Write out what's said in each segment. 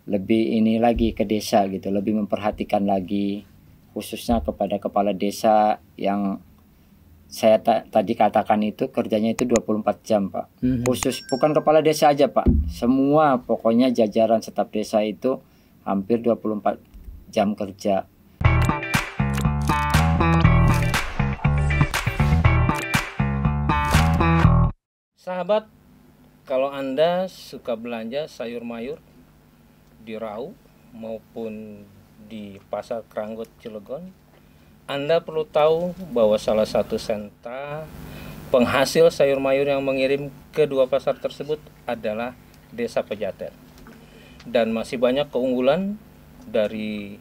lebih ini lagi ke desa gitu, lebih memperhatikan lagi khususnya kepada kepala desa yang saya tadi katakan itu kerjanya itu 24 jam Pak. Khusus bukan kepala desa aja Pak, semua pokoknya jajaran staf desa itu hampir 24 jam kerja. Sahabat, kalau Anda suka belanja sayur mayur di Rau maupun di Pasar Keranggot Cilegon, Anda perlu tahu bahwa salah satu sentra penghasil sayur mayur yang mengirim ke dua pasar tersebut adalah Desa Pejaten. Dan masih banyak keunggulan dari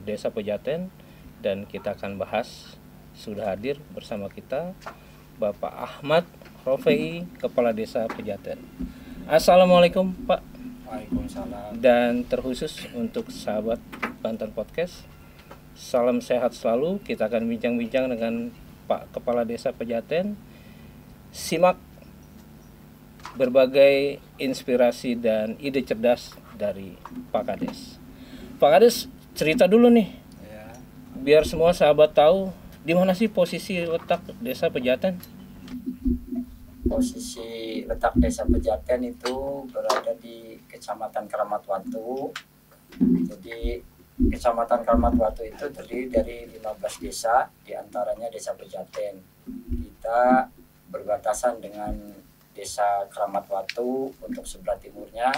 Desa Pejaten, dan kita akan bahas. Sudah hadir bersama kita Bapak Ahmad Rofei, Kepala Desa Pejaten. Assalamualaikum Pak. Waalaikumsalam. Dan terkhusus untuk sahabat Banten Podcast, salam sehat selalu. Kita akan bincang-bincang dengan Pak Kepala Desa Pejaten. Simak berbagai inspirasi dan ide cerdas dari Pak Kades. Pak Kades, cerita dulu nih, biar semua sahabat tahu di mana sih posisi letak Desa Pejaten. Posisi letak Desa Pejaten itu berada di Kecamatan Keramat Watu. Jadi Kecamatan Keramat Watu itu terdiri dari 15 desa, diantaranya Desa Pejaten. Kita berbatasan dengan Desa Keramat Watu untuk sebelah timurnya,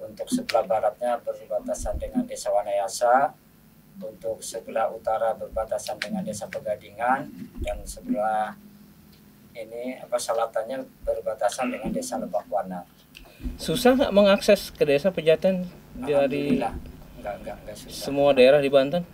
untuk sebelah baratnya berbatasan dengan Desa Wanayasa, untuk sebelah utara berbatasan dengan Desa Pegadingan, dan sebelah selatannya berbatasan dengan Desa Lebakwana. Susah nggak mengakses ke Desa Pejaten dari enggak susah. Semua daerah di Banten?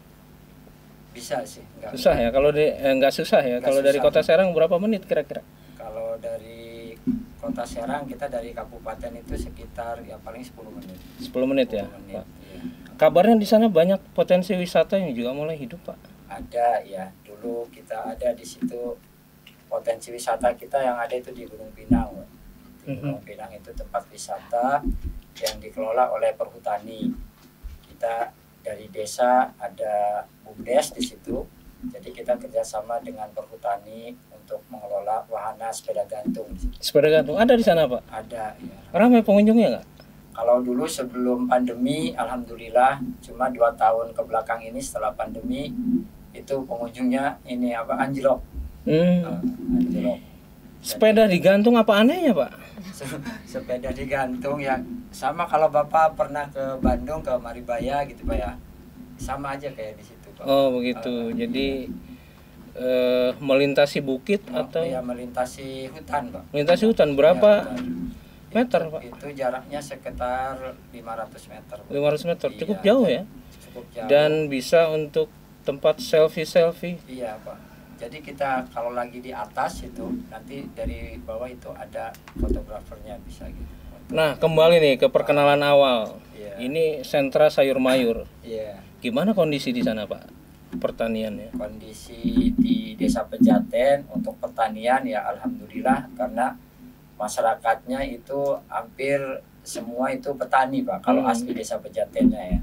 Bisa sih. Susah ya kalau nggak susah ya. Kalau dari Kota Serang berapa menit kira-kira? Kalau dari Kota Serang kita dari kabupaten itu sekitar ya paling 10 menit. 10 menit ya, 10 menit, Pak. Iya. Kabarnya di sana banyak potensi wisata yang juga mulai hidup, Pak. Ada ya. Dulu kita ada di situ. Potensi wisata kita yang ada itu di Gunung Pinang. Di Gunung Pinang itu tempat wisata yang dikelola oleh Perhutani. Kita dari desa ada BUMDes di situ. Jadi kita kerjasama dengan Perhutani untuk mengelola wahana sepeda gantung. Sepeda gantung ada di sana, Pak? Ada ya. Ramai pengunjungnya nggak? Kalau dulu sebelum pandemi, alhamdulillah, cuma 2 tahun ke belakang ini setelah pandemi itu pengunjungnya anjlok. Anjlok. Sepeda digantung apa anehnya, Pak? Sepeda digantung ya sama kalau Bapak pernah ke Bandung ke Maribaya gitu Pak ya, sama aja kayak di situ Pak. Oh begitu. Jadi melintasi bukit atau? Ya melintasi hutan Pak. Melintasi hutan berapa? Ya, meter Pak? Itu jaraknya sekitar 500 meter. 500 meter, cukup Iya, jauh ya? Cukup jauh. Dan bisa untuk tempat selfie-selfie. Iya Pak. Jadi kita kalau lagi di atas itu nanti dari bawah itu ada fotografernya bisa gitu. Nah kembali nih ke perkenalan awal. Iya. Ini sentra sayur mayur. Iya. Gimana kondisi di sana Pak? Pertaniannya? Kondisi di Desa Pejaten untuk pertanian ya alhamdulillah karena masyarakatnya itu hampir semua itu petani Pak. Kalau asli Desa Pejatennya ya.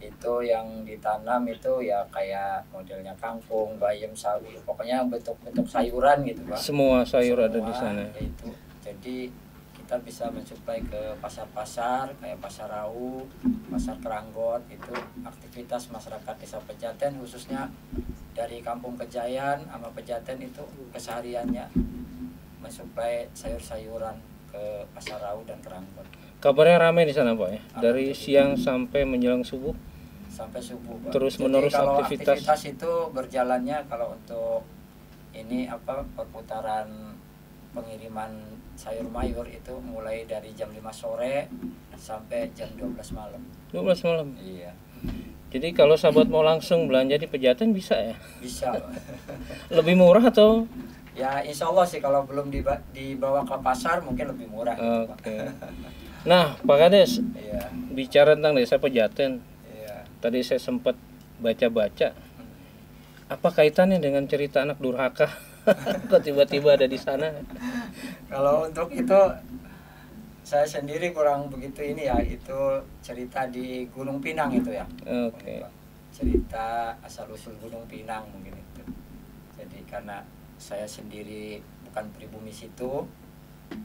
Itu yang ditanam itu ya kayak modelnya kangkung, bayam, sawi, pokoknya bentuk-bentuk sayuran gitu Pak. Semua sayur ada di sana. Itu. Jadi kita bisa mensuplai ke pasar-pasar kayak Pasar Rau, Pasar Keranggot, itu aktivitas masyarakat Desa Pejaten khususnya dari Kampung Kejayan sama Pejaten itu kesehariannya mensuplai sayur-sayuran ke Pasar Rau dan Keranggot. Kabarnya ramai di sana Pak ya? Dari siang sampai menjelang subuh? Sampai subuh Pak. Terus jadi menerus kalau aktivitas itu berjalannya kalau untuk perputaran pengiriman sayur mayur itu mulai dari jam 5 sore sampai jam 12 malam. 12 malam? Iya. Jadi kalau sahabat mau langsung belanja di Pejaten bisa ya? Bisa. Lebih murah atau? Ya insya Allah sih kalau belum dibawa ke pasar mungkin lebih murah. Oke. Nah Pak Kades, iya. Bicara tentang Desa Pejaten. Iya. Tadi saya sempat baca-baca. Apa kaitannya dengan cerita anak durhaka? Kok tiba-tiba ada di sana? Kalau untuk itu saya sendiri kurang begitu ini ya, itu cerita di Gunung Pinang itu ya. Oke. Cerita asal usul Gunung Pinang mungkin itu. Jadi karena saya sendiri bukan pribumi situ,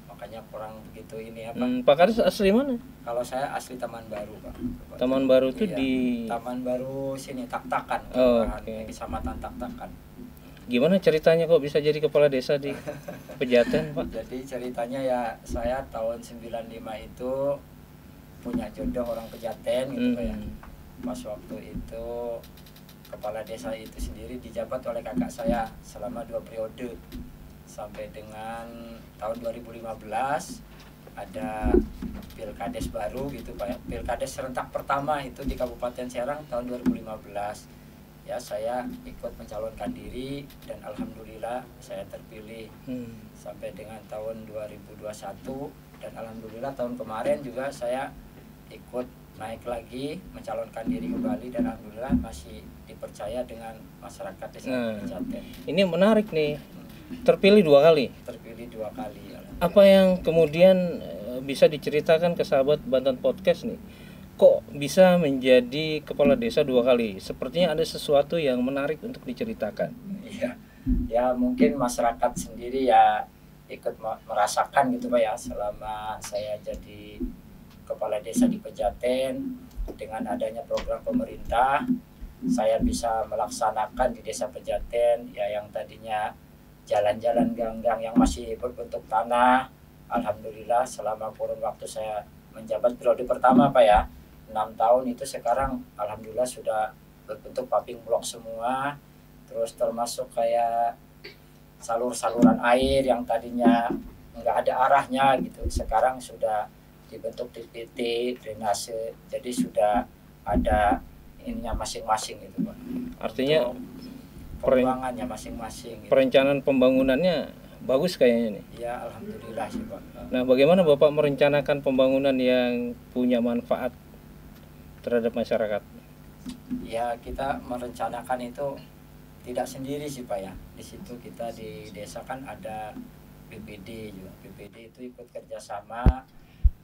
makanya kurang begitu ini apa. Pak Kades asli mana? Kalau saya asli Taman Baru, Pak. Taman Baru itu Iya, di Taman Baru sini, Tak-Takan, Oh, kelurahan oke. Kecamatan Tak-Takan. Gimana ceritanya kok bisa jadi kepala desa di Pejaten, Pak? Jadi ceritanya ya, saya tahun 95 itu punya jodoh orang Pejaten gitu Pak ya. Pas waktu itu kepala desa itu sendiri dijabat oleh kakak saya selama 2 periode sampai dengan tahun 2015 ada pilkades baru gitu Pak ya. Pilkades serentak pertama itu di Kabupaten Serang tahun 2015. Ya, saya ikut mencalonkan diri dan alhamdulillah saya terpilih sampai dengan tahun 2021, dan alhamdulillah tahun kemarin juga saya ikut naik lagi mencalonkan diri kembali dan alhamdulillah masih dipercaya dengan masyarakat desa Pejaten. Ini menarik nih, terpilih 2 kali. Terpilih 2 kali. Apa yang kemudian bisa diceritakan ke sahabat Banten Podcast nih? Kok bisa menjadi kepala desa 2 kali? Sepertinya ada sesuatu yang menarik untuk diceritakan. Iya, ya mungkin masyarakat sendiri ya ikut merasakan gitu Pak ya, selama saya jadi kepala desa di Pejaten. Dengan adanya program pemerintah, saya bisa melaksanakan di desa Pejaten ya, yang tadinya jalan-jalan gang-gang yang masih berbentuk tanah. Alhamdulillah selama kurun waktu saya menjabat periode pertama Pak ya, 6 tahun itu sekarang alhamdulillah sudah berbentuk paving block semua. Terus termasuk kayak saluran air yang tadinya nggak ada arahnya gitu, sekarang sudah dibentuk DPT, drainase, jadi sudah ada ininya masing-masing gitu Pak. Artinya pengembangannya masing-masing gitu. Perencanaan pembangunannya bagus kayaknya nih. Ya alhamdulillah sih Pak. Nah, bagaimana Bapak merencanakan pembangunan yang punya manfaat terhadap masyarakat? Ya, kita merencanakan itu tidak sendiri sih Pak ya. Di situ kita di desa kan ada BPD juga. BPD itu ikut kerjasama,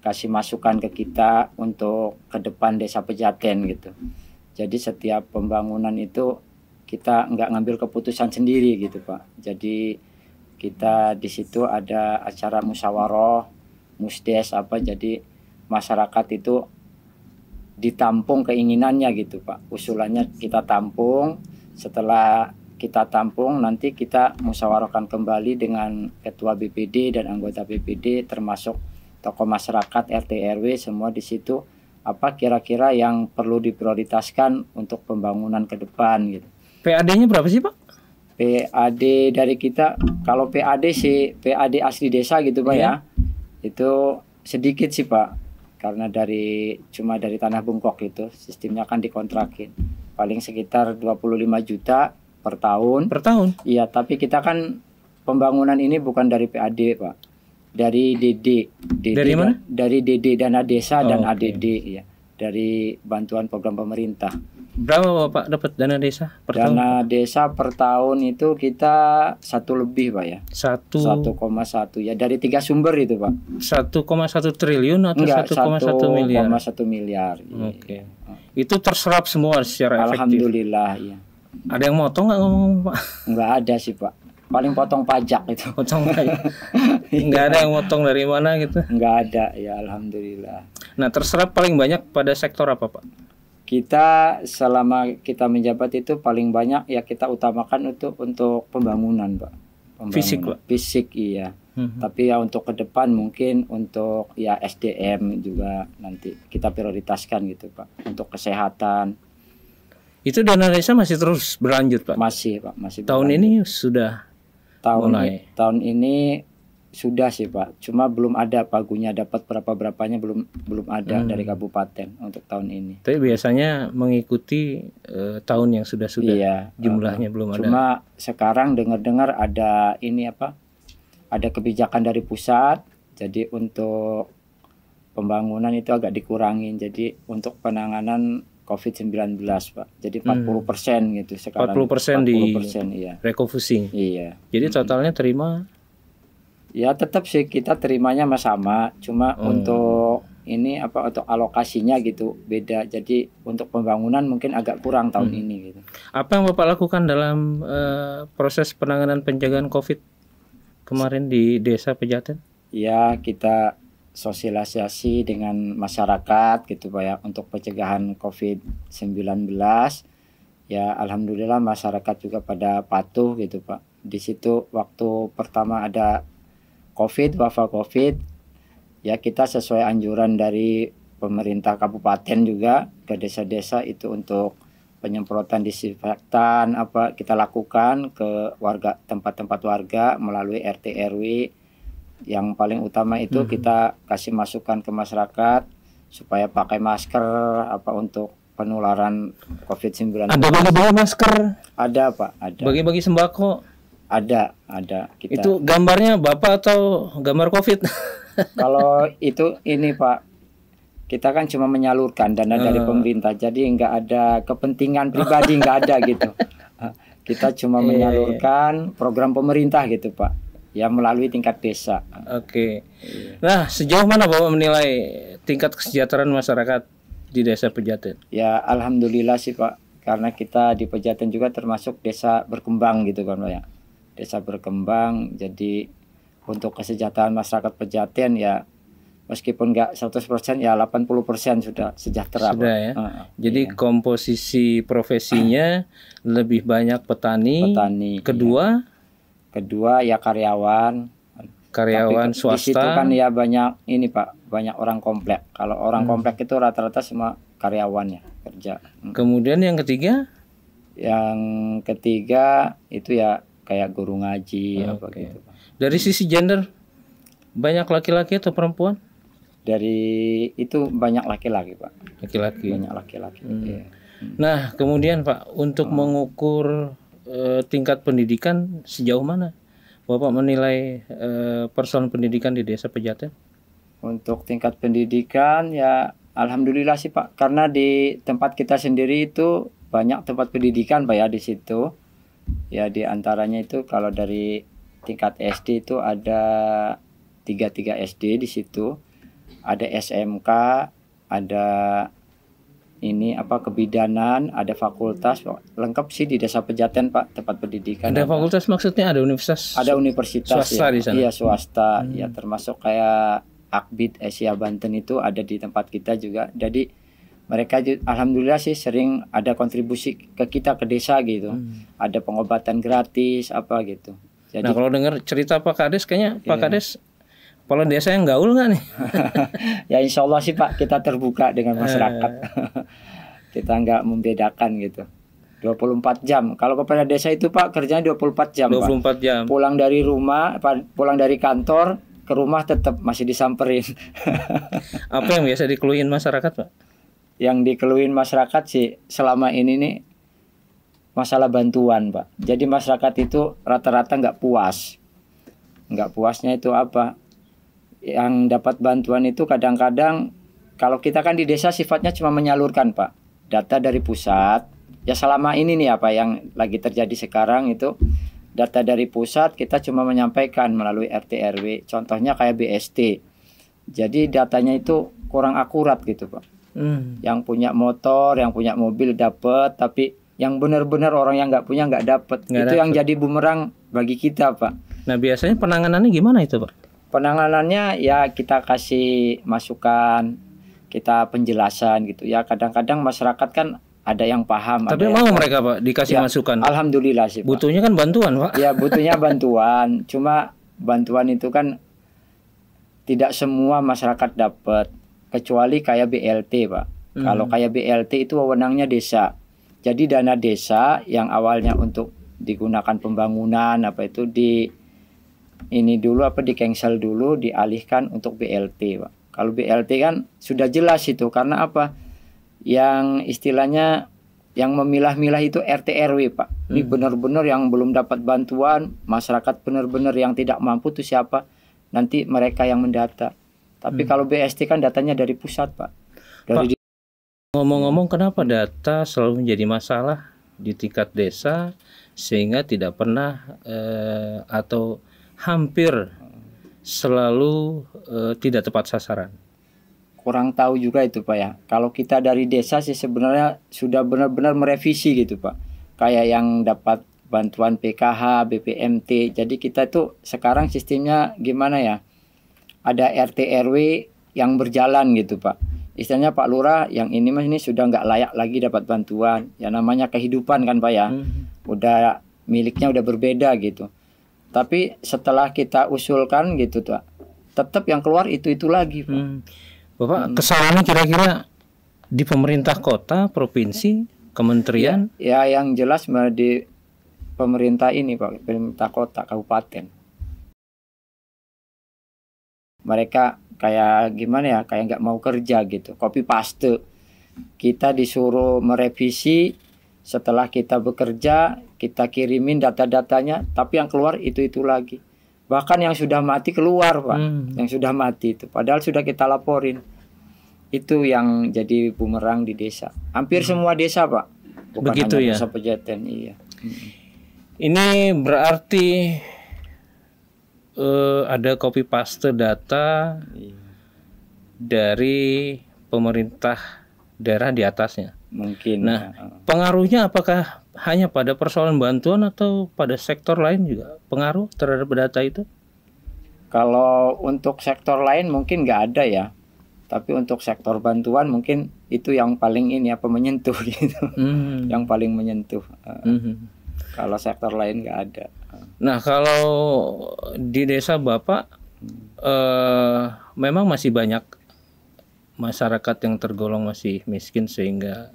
kasih masukan ke kita untuk ke depan desa Pejaten gitu. Jadi setiap pembangunan itu kita nggak ngambil keputusan sendiri gitu Pak. Jadi kita di situ ada acara musyawarah, musdes apa, jadi masyarakat itu ditampung keinginannya gitu Pak. Usulannya kita tampung, setelah kita tampung nanti kita musyawarahkan kembali dengan ketua BPD dan anggota BPD termasuk tokoh masyarakat, RT RW semua di situ, apa kira-kira yang perlu diprioritaskan untuk pembangunan ke depan gitu. PAD-nya berapa sih Pak? PAD dari kita, kalau PAD sih PAD asli desa gitu Pak ya, itu sedikit sih Pak. Karena cuma dari tanah bengkok itu sistemnya kan dikontrakin, paling sekitar 25 juta per tahun. Per tahun? Iya, tapi kita kan pembangunan ini bukan dari PAD Pak, dari DD. Dari mana? Dari DD, dana desa dan Oke. ADD ya, dari bantuan program pemerintah. Berapa Bapak dapat dana desa per tahun? Dana desa per tahun itu kita 1 lebih Pak ya. 1,1 ya, dari 3 sumber itu Pak. 1,1 triliun atau Enggak, 1,1 miliar? 1,1 miliar. Oke. Itu terserap semua secara efektif. Alhamdulillah ya. Ada yang motong nggak ngomong Pak? Enggak ada sih Pak. Paling potong pajak itu. Potong aja. Nggak ada yang motong dari mana gitu? Enggak ada ya, alhamdulillah. Nah, terserap paling banyak pada sektor apa Pak? Kita selama kita menjabat itu paling banyak ya kita utamakan untuk pembangunan Pak. Fisik Pak? Fisik iya. Tapi ya untuk ke depan mungkin untuk ya SDM juga nanti kita prioritaskan gitu Pak. Untuk kesehatan. Itu dana desa masih terus berlanjut Pak? Masih Pak, masih Tahun berlanjut. ini sudah mulai. Tahun ini sudah sih Pak, cuma belum ada pagunya, dapat berapanya belum ada dari kabupaten untuk tahun ini. Tapi biasanya mengikuti tahun yang sudah Iya, jumlahnya belum ada. Cuma sekarang dengar ada ini apa? Ada kebijakan dari pusat, jadi untuk pembangunan itu agak dikurangin. Jadi untuk penanganan COVID-19 Pak, jadi 40% gitu sekarang. 40% di iya. refocusing. Iya. Jadi totalnya terima Ya tetap sih kita terimanya sama, cuma untuk ini untuk alokasinya gitu beda. Jadi untuk pembangunan mungkin agak kurang tahun ini gitu. Apa yang Bapak lakukan dalam proses penanganan pencegahan COVID kemarin di Desa Pejaten? Ya kita sosialisasi dengan masyarakat gitu Pak ya untuk pencegahan COVID-19. Ya alhamdulillah masyarakat juga pada patuh gitu Pak. Di situ waktu pertama ada wabah COVID, ya kita sesuai anjuran dari pemerintah kabupaten juga ke desa-desa itu untuk penyemprotan disinfektan kita lakukan ke warga, tempat-tempat warga melalui RT RW. Yang paling utama itu kita kasih masukan ke masyarakat supaya pakai masker untuk penularan COVID-19. Ada bagi-bagi masker? Ada Pak, ada. Bagi-bagi sembako? Ada kita. Itu gambarnya Bapak atau gambar COVID? Kalau itu ini Pak, kita kan cuma menyalurkan dana dari pemerintah, jadi nggak ada kepentingan pribadi, nggak ada gitu. Kita cuma menyalurkan program pemerintah gitu Pak, yang melalui tingkat desa. Oke. Nah, sejauh mana Bapak menilai tingkat kesejahteraan masyarakat di Desa Pejaten? Ya alhamdulillah sih Pak, karena kita di Pejaten juga termasuk desa berkembang gitu kan Pak ya. Desa berkembang, jadi untuk kesejahteraan masyarakat Pejaten ya meskipun nggak 100% ya 80% sudah sejahtera. Sudah ya. Jadi komposisi profesinya lebih banyak petani. Kedua ya karyawan swasta. Di situ kan ya banyak ini Pak, banyak orang komplek. Kalau orang komplek itu rata-rata semua karyawannya kerja. Kemudian yang ketiga? Yang ketiga itu ya kayak guru ngaji gitu. Dari sisi gender banyak laki-laki atau perempuan? Dari itu banyak laki-laki Pak. Laki-laki. Banyak laki-laki. Iya. Nah kemudian Pak, untuk mengukur tingkat pendidikan sejauh mana Bapak menilai persoalan pendidikan di Desa Pejaten? Untuk tingkat pendidikan ya alhamdulillah sih Pak, karena di tempat kita sendiri itu banyak tempat pendidikan Pak ya di situ. Ya di antaranya itu kalau dari tingkat SD itu ada 33 SD di situ. Ada SMK, ada ini kebidanan, ada fakultas, lengkap sih di Desa Pejaten Pak, tempat pendidikan. Ada fakultas maksudnya ada universitas? Ada universitas swasta ya. Di sana? Iya swasta, ya termasuk kayak Akbid Asia Banten itu ada di tempat kita juga. Jadi mereka alhamdulillah sih sering ada kontribusi ke kita ke desa gitu. Ada pengobatan gratis gitu. Jadi, nah kalau dengar cerita Pak Kades kayaknya Pak Kades kepala desa yang gaul nggak nih? Ya insya Allah sih Pak, kita terbuka dengan masyarakat. Kita nggak membedakan gitu. 24 jam. Kalau kepala desa itu Pak kerjanya 24 jam 24 Pak. jam. Pulang dari rumah, pulang dari kantor ke rumah tetap masih disamperin. Apa yang biasa dikeluhin masyarakat Pak? Yang dikeluhin masyarakat sih selama ini nih masalah bantuan Pak. Jadi masyarakat itu rata-rata nggak puas. Nggak puasnya itu yang dapat bantuan itu kadang-kadang kalau kita kan di desa sifatnya cuma menyalurkan Pak. Data dari pusat. Ya selama ini nih yang lagi terjadi sekarang itu data dari pusat kita cuma menyampaikan melalui RT RW. Contohnya kayak BST. Jadi datanya itu kurang akurat gitu Pak. Yang punya motor, yang punya mobil dapat, tapi yang benar-benar orang yang nggak punya nggak dapat. Itu yang jadi bumerang bagi kita Pak. Nah biasanya penanganannya gimana itu Pak? Penanganannya ya kita kasih masukan, kita penjelasan gitu ya. Kadang-kadang masyarakat kan ada yang paham. Tapi mau mereka Pak dikasih masukan? Alhamdulillah sih Pak. Butuhnya kan bantuan Pak. Ya butuhnya bantuan. Cuma bantuan itu kan tidak semua masyarakat dapat. Kecuali kayak BLT Pak. Kalau kayak BLT itu wewenangnya desa. Jadi dana desa yang awalnya untuk digunakan pembangunan di cancel dulu, dialihkan untuk BLT Pak. Kalau BLT kan sudah jelas itu karena yang istilahnya yang memilah-milah itu RT RW Pak. Ini benar-benar yang belum dapat bantuan, masyarakat benar-benar yang tidak mampu itu siapa? Nanti mereka yang mendata. Tapi kalau BST kan datanya dari pusat Pak. Ngomong-ngomong kenapa data selalu menjadi masalah di tingkat desa sehingga tidak pernah atau hampir selalu tidak tepat sasaran? Kurang tahu juga itu Pak ya. Kalau kita dari desa sih sebenarnya sudah benar-benar merevisi gitu Pak. Kayak yang dapat bantuan PKH, BPMT. Jadi kita tuh sekarang sistemnya gimana ya? Ada RT RW yang berjalan gitu Pak. Istilahnya Pak Lurah yang ini mas ini sudah nggak layak lagi dapat bantuan. Ya namanya kehidupan kan Pak ya. Udah miliknya udah berbeda gitu. Tapi setelah kita usulkan gitu Pak, tetap yang keluar itu lagi Pak. Bapak kesalahannya kira-kira di pemerintah kota, provinsi, kementerian? Ya yang jelas di pemerintah ini Pak, pemerintah kota, kabupaten. Mereka kayak gimana ya, kayak nggak mau kerja gitu, copy paste. Kita disuruh merevisi, setelah kita bekerja, kita kirimin data-datanya, tapi yang keluar itu lagi. Bahkan yang sudah mati keluar Pak, yang sudah mati itu, padahal sudah kita laporin. Itu yang jadi bumerang di desa. Hampir semua desa Pak, bukan begitu hanya ya? Desa Pejaten, iya. Ini berarti ada copy paste data dari pemerintah daerah di atasnya. Mungkin. Nah, pengaruhnya apakah hanya pada persoalan bantuan atau pada sektor lain juga pengaruh terhadap data itu? Kalau untuk sektor lain mungkin nggak ada ya. Tapi untuk sektor bantuan mungkin itu yang paling ini apa menyentuh gitu. Yang paling menyentuh. Kalau sektor lain nggak ada. Nah, kalau di desa Bapak memang masih banyak masyarakat yang tergolong masih miskin sehingga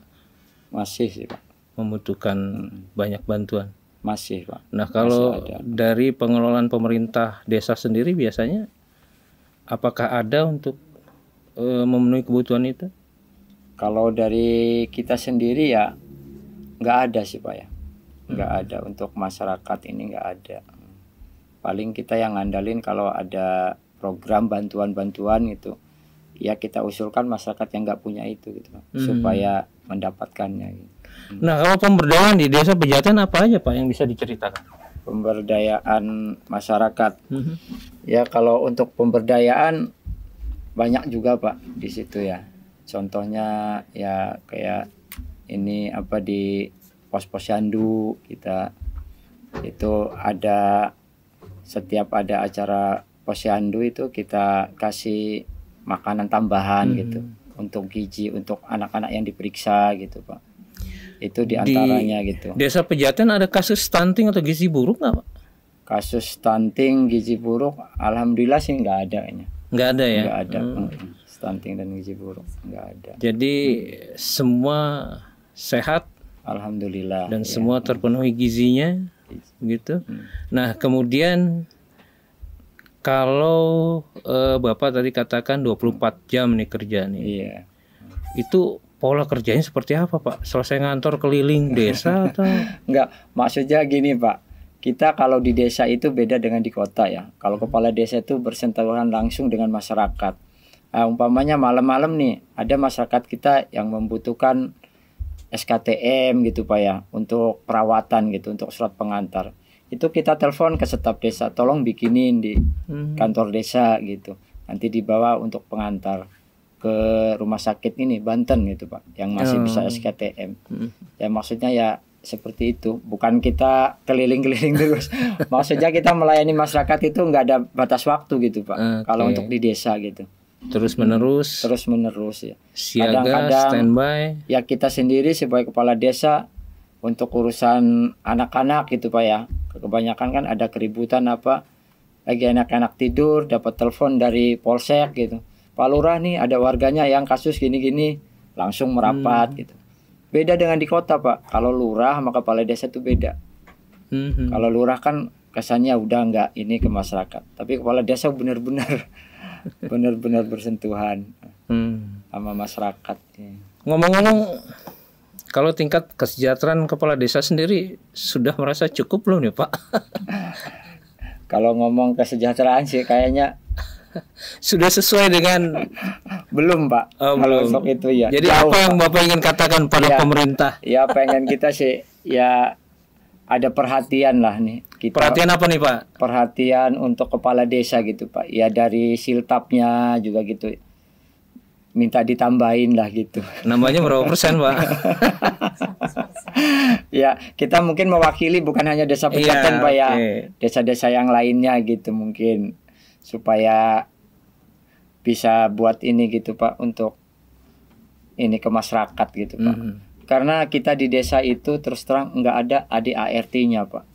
masih sih Pak, membutuhkan banyak bantuan. Masih Pak. Nah, kalau dari pengelolaan pemerintah desa sendiri biasanya apakah ada untuk memenuhi kebutuhan itu? Kalau dari kita sendiri ya nggak ada sih Pak ya, nggak ada untuk masyarakat ini nggak ada. Paling kita yang ngandalin kalau ada program bantuan-bantuan gitu, ya kita usulkan masyarakat yang nggak punya itu gitu Pak, supaya mendapatkannya. Gitu. Nah, kalau pemberdayaan di desa Pejaten apa aja Pak yang bisa diceritakan? Pemberdayaan masyarakat, ya kalau untuk pemberdayaan banyak juga Pak di situ ya. Contohnya ya kayak ini apa di pos-posyandu kita itu ada setiap ada acara posyandu itu kita kasih makanan tambahan gitu untuk gizi untuk anak-anak yang diperiksa gitu Pak. Itu diantaranya gitu. Desa Pejaten ada kasus stunting atau gizi buruk nggak Pak? Kasus stunting gizi buruk alhamdulillah sih nggak ada kayaknya. Nggak ada ya? Nggak ada. Stunting dan gizi buruk nggak ada. Jadi semua sehat, alhamdulillah, dan semua terpenuhi gizinya, gitu. Nah, kemudian kalau Bapak tadi katakan 24 jam nih kerja nih. Iya. Itu pola kerjanya seperti apa Pak? Selesai ngantor keliling desa atau? Enggak, maksudnya gini Pak. Kita kalau di desa itu beda dengan di kota ya. Kalau kepala desa itu bersentuhan langsung dengan masyarakat. Umpamanya malam-malam nih ada masyarakat kita yang membutuhkan SKTM gitu Pak ya, untuk perawatan gitu, untuk surat pengantar. Itu kita telepon ke staf desa, tolong bikinin di kantor desa gitu. Nanti dibawa untuk pengantar ke rumah sakit ini Banten gitu Pak, yang masih bisa SKTM. Ya maksudnya ya seperti itu, bukan kita keliling-keliling terus. Maksudnya kita melayani masyarakat itu nggak ada batas waktu gitu Pak. Kalau untuk di desa gitu. Terus menerus ya. Siaga, kadang-kadang standby. Ya kita sendiri sebagai kepala desa untuk urusan anak-anak gitu Pak ya. Kebanyakan kan ada keributan apa, lagi anak-anak tidur dapat telepon dari polsek gitu. Pak Lurah nih ada warganya yang kasus gini-gini, langsung merapat gitu. Beda dengan di kota Pak. Kalau lurah sama kepala desa itu beda. Kalau lurah kan kesannya udah nggak ini ke masyarakat. Tapi kepala desa benar-benar bersentuhan sama masyarakat. Ngomong-ngomong, kalau tingkat kesejahteraan kepala desa sendiri sudah merasa cukup belum nih Pak? Kalau ngomong kesejahteraan sih kayaknya sudah sesuai dengan belum Pak. Belum. Untuk itu ya. Jadi jauh, apa yang Bapak ingin katakan pada pemerintah? Ya pengen kita sih ya ada perhatian lah nih. kita Perhatian apa nih Pak? perhatian untuk kepala desa gitu Pak. Ya dari siltapnya juga gitu. Minta ditambahin lah gitu. Nambahnya berapa persen Pak? Ya kita mungkin mewakili bukan hanya desa Pejaten Iya, Pak ya. oke. Desa-desa yang lainnya gitu mungkin. Supaya bisa buat ini gitu Pak. Untuk ini ke masyarakat gitu Pak. Karena kita di desa itu terus terang nggak ada ADART-nya Pak.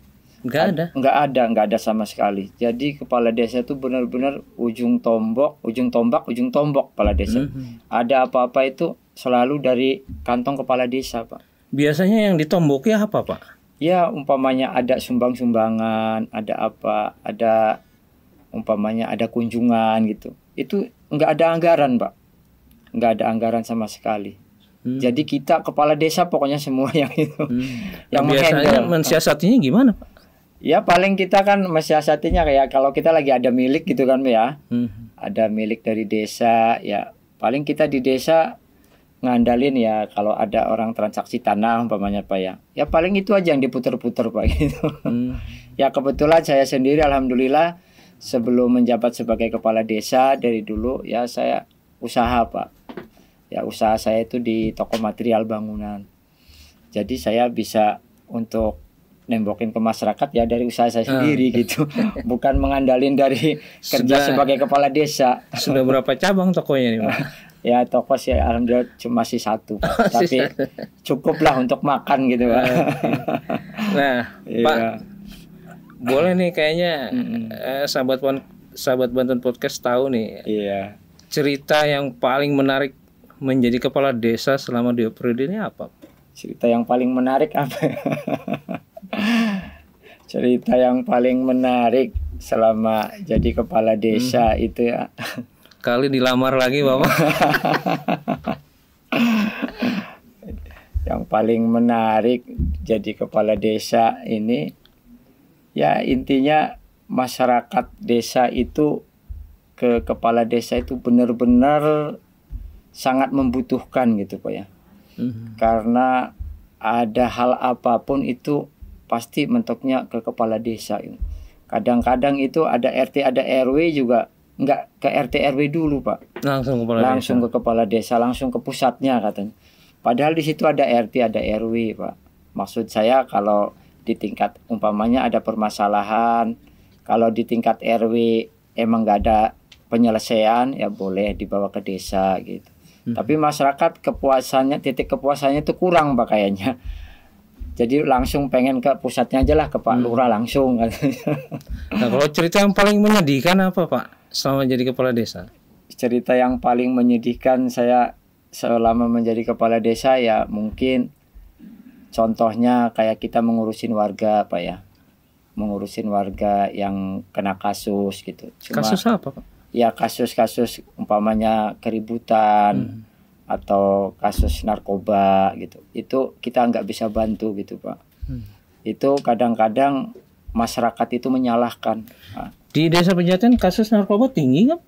Nggak ada sama sekali. Jadi kepala desa itu benar-benar ujung tombak kepala desa. Ada apa-apa itu selalu dari kantong kepala desa Pak. Biasanya yang ditomboki apa Pak? Ya umpamanya ada sumbang-sumbangan, ada apa, ada umpamanya ada kunjungan gitu. Itu nggak ada anggaran Pak. Nggak ada anggaran sama sekali. Jadi kita kepala desa pokoknya semua yang itu. Yang biasanya mensiasatinya gimana Pak? Ya paling kita kan mensiasatinya kayak kalau kita lagi ada milik gitu kan ya. Ada milik dari desa ya. Paling kita di desa ngandalin ya kalau ada orang transaksi tanah umpamanya Pak ya. Ya paling itu aja yang diputer-puter Pak gitu. Ya kebetulan saya sendiri alhamdulillah sebelum menjabat sebagai kepala desa dari dulu ya saya usaha Pak. Ya usaha saya itu di toko material bangunan. Jadi saya bisa untuk nembokin ke masyarakat ya dari usaha saya sendiri gitu. Bukan mengandalin dari kerja sebagai kepala desa. Sudah berapa cabang tokonya nih Pak? Ya toko sih alhamdulillah cuma sih 1 Pak. Tapi cukup lah untuk makan gitu Pak. Nah Pak, boleh nih kayaknya sahabat Banten Podcast tahu nih cerita yang paling menarik menjadi kepala desa selama 2 periode ini apa? Cerita yang paling menarik apa? Cerita yang paling menarik selama jadi kepala desa itu ya. Kali dilamar lagi Bapak. Yang paling menarik jadi kepala desa ini ya intinya masyarakat desa itu ke kepala desa itu benar-benar sangat membutuhkan gitu Pak ya. Karena ada hal apapun itu pasti mentoknya ke kepala desa. Kadang-kadang itu ada RT ada RW juga nggak ke RT RW dulu Pak. Langsung ke kepala desa, langsung ke pusatnya katanya. Padahal di situ ada RT ada RW Pak. Maksud saya kalau di tingkat umpamanya ada permasalahan, kalau di tingkat RW emang nggak ada penyelesaian ya boleh dibawa ke desa gitu. Tapi masyarakat kepuasannya, titik kepuasannya itu kurang Pak kayaknya. Jadi langsung pengen ke pusatnya aja lah, ke Pak Lurah langsung. Nah kalau cerita yang paling menyedihkan apa Pak selama jadi kepala desa? Cerita yang paling menyedihkan saya selama menjadi kepala desa ya mungkin contohnya kayak kita mengurusin warga Pak ya. Mengurusin warga yang kena kasus gitu. Kasus apa Pak? Ya kasus-kasus umpamanya keributan atau kasus narkoba gitu. Itu kita nggak bisa bantu gitu Pak. Itu kadang-kadang masyarakat itu menyalahkan. Di desa Pejaten kasus narkoba tinggi nggak?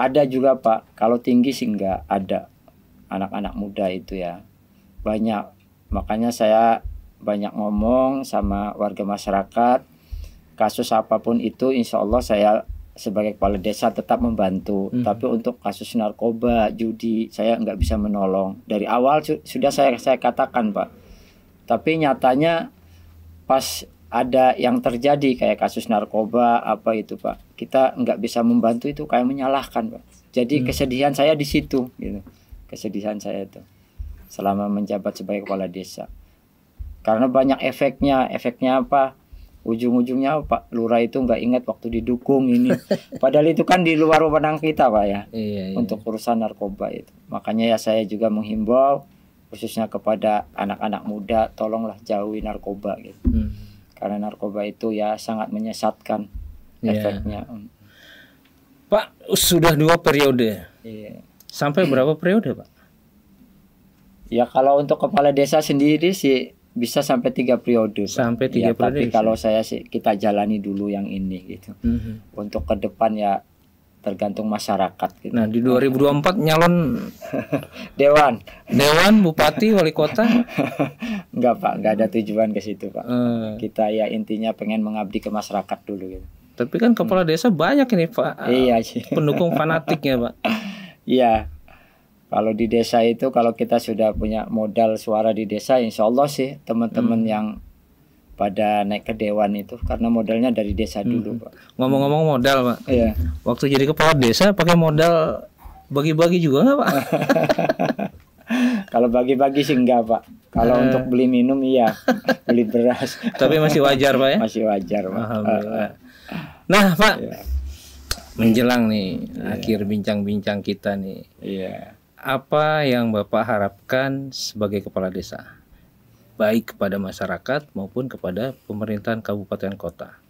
Ada juga Pak. Kalau tinggi sih nggak ada. Anak-anak muda itu ya banyak. Makanya saya banyak ngomong sama warga masyarakat. Kasus apapun itu insya Allah saya sebagai kepala desa tetap membantu. Tapi untuk kasus narkoba, judi saya nggak bisa menolong. Dari awal sudah saya katakan Pak. Tapi nyatanya pas ada yang terjadi kayak kasus narkoba apa itu Pak, kita nggak bisa membantu itu kayak menyalahkan Pak. Jadi kesedihan saya di situ gitu. Kesedihan saya itu selama menjabat sebagai kepala desa. Karena banyak efeknya. Efeknya apa? Ujung-ujungnya Pak Lurah itu nggak ingat waktu didukung ini. Padahal itu kan di luar wewenang kita Pak ya. Untuk urusan narkoba itu. Makanya ya saya juga menghimbau khususnya kepada anak-anak muda, tolonglah jauhi narkoba gitu. Karena narkoba itu ya sangat menyesatkan efeknya. Pak sudah 2 periode. Sampai berapa periode Pak? Ya kalau untuk kepala desa sendiri sih bisa sampai 3 periode. Sampai 3 periode. Tapi kalau saya sih kita jalani dulu yang ini gitu. Untuk ke depan ya tergantung masyarakat gitu. Nah di 2024 nyalon Dewan, bupati, wali kota. Enggak Pak, enggak ada tujuan ke situ Pak. Eh, Kita ya intinya pengen mengabdi ke masyarakat dulu gitu. tapi kan kepala desa banyak ini Pak, Iya sih. pendukung fanatiknya Pak. Iya. Kalau di desa itu kalau kita sudah punya modal suara di desa, insya Allah sih teman-teman yang pada naik ke dewan itu karena modalnya dari desa dulu Pak. Ngomong-ngomong modal Pak, Iya. waktu jadi kepala desa pakai modal bagi-bagi juga nggak Pak? Kalau bagi-bagi sih enggak Pak. Kalau untuk beli minum iya, beli beras Tapi masih wajar Pak ya? masih wajar Pak. Alhamdulillah. Nah Pak, Iya. menjelang nih akhir bincang-bincang kita nih, Iya. apa yang Bapak harapkan sebagai kepala desa, baik kepada masyarakat maupun kepada pemerintahan kabupaten kota?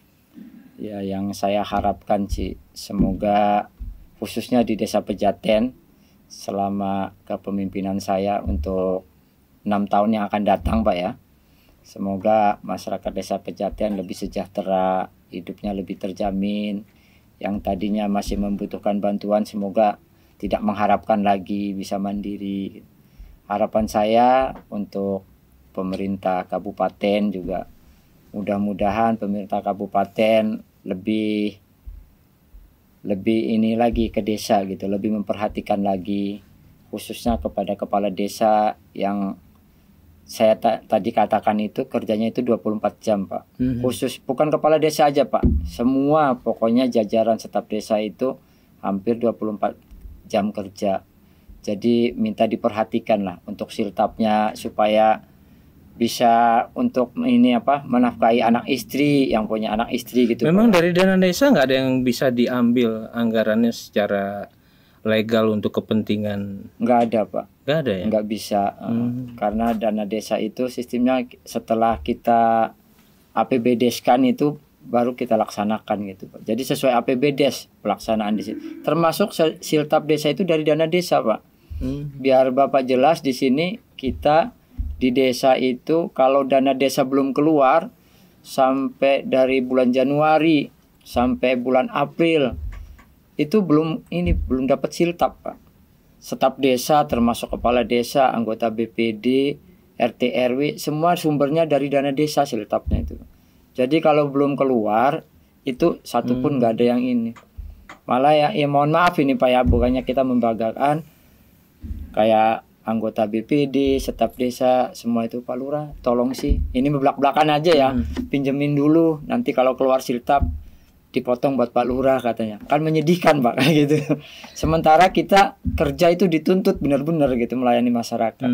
Ya, yang saya harapkan sih semoga khususnya di Desa Pejaten selama kepemimpinan saya untuk 6 tahun yang akan datang Pak ya. Semoga masyarakat Desa Pejaten lebih sejahtera, hidupnya lebih terjamin. Yang tadinya masih membutuhkan bantuan semoga tidak mengharapkan lagi, bisa mandiri. Harapan saya untuk pemerintah kabupaten juga mudah-mudahan pemerintah kabupaten lebih ini lagi ke desa gitu, lebih memperhatikan lagi khususnya kepada kepala desa yang saya tadi katakan itu kerjanya itu 24 jam Pak. Khusus bukan kepala desa aja Pak. Semua pokoknya jajaran staf desa itu hampir 24 jam kerja. Jadi minta diperhatikan lah untuk siltapnya supaya bisa untuk ini apa menafkahi anak istri yang punya anak istri gitu. Memang Pak. dari dana desa nggak ada yang bisa diambil anggarannya secara legal untuk kepentingan? Nggak ada Pak. Nggak ada ya? Nggak bisa karena dana desa itu sistemnya setelah kita APBD-kan itu baru kita laksanakan gitu Pak. Jadi sesuai APBD pelaksanaan di sini. Termasuk siltap desa itu dari dana desa Pak. Biar Bapak jelas di sini kita di desa itu kalau dana desa belum keluar sampai dari bulan Januari sampai bulan April itu belum dapat siltap Pak. Staf desa termasuk kepala desa, anggota BPD, RT RW semua sumbernya dari dana desa siltapnya itu. Jadi kalau belum keluar itu satu pun nggak ada yang ini. Malah ya mohon maaf ini Pak ya, bukannya kita membanggakan kayak anggota BPD, staf desa semua itu Pak Lurah, tolong sih ini belak-belakan aja ya, pinjemin dulu nanti kalau keluar siltap dipotong buat Pak Lurah katanya. Kan menyedihkan Pak kayak gitu. Sementara kita kerja itu dituntut benar-benar gitu melayani masyarakat.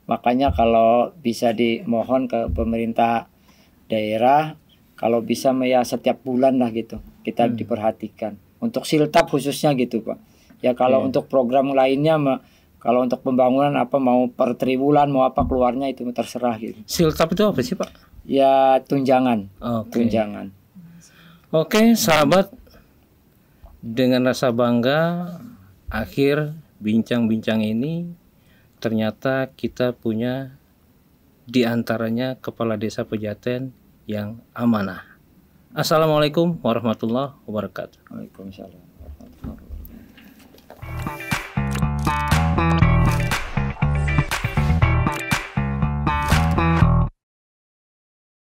Makanya kalau bisa dimohon ke pemerintah daerah kalau bisa ya setiap bulan lah gitu kita diperhatikan. Untuk siltap khususnya gitu Pak. Ya kalau untuk program lainnya kalau untuk pembangunan apa mau per triwulan mau apa keluarnya itu terserah gitu. Siltap itu apa sih Pak? Ya tunjangan. Oke. Tunjangan. Oke, sahabat, dengan rasa bangga akhir bincang-bincang ini ternyata kita punya diantaranya kepala desa Pejaten yang amanah. Assalamualaikum warahmatullahi wabarakatuh. Waalaikumsalam.